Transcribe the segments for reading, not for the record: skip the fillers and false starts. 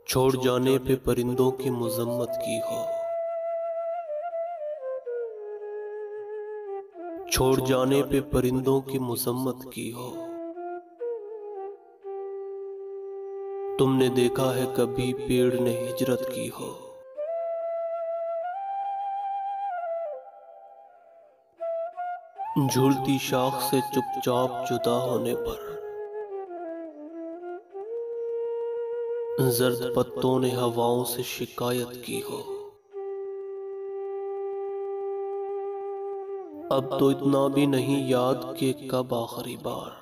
छोड़ जाने पे परिंदों की मजम्मत की हो, छोड़ जाने पे परिंदों की मजम्मत की हो। तुमने देखा है कभी पेड़ ने हिजरत की हो। झूलती शाख से चुपचाप जुदा होने पर जर्द पत्तों ने हवाओं से शिकायत की हो। अब तो इतना भी नहीं याद कि कब आखिरी बार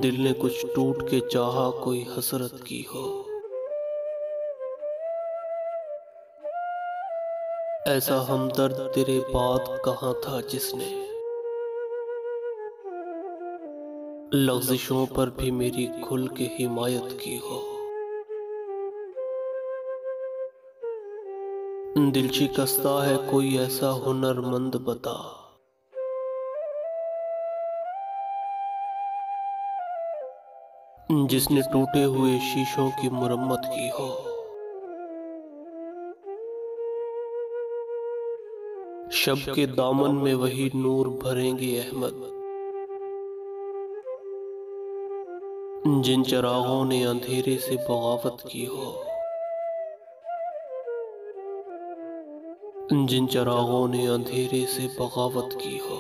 दिल ने कुछ टूट के चाहा कोई हसरत की हो। ऐसा हमदर्द तेरे बाद कहाँ था जिसने लफ्ज़िशों पर भी मेरी खुल के हिमायत की हो। दिल शिकस्ता है कोई ऐसा हुनरमंद बता, जिसने टूटे हुए शीशों की मुरम्मत की हो। शब के दामन में वही नूर भरेंगे अहमद, जिन चरागों ने अंधेरे से बगावत की हो। जिन चरागों ने अंधेरे से बगावत की हो।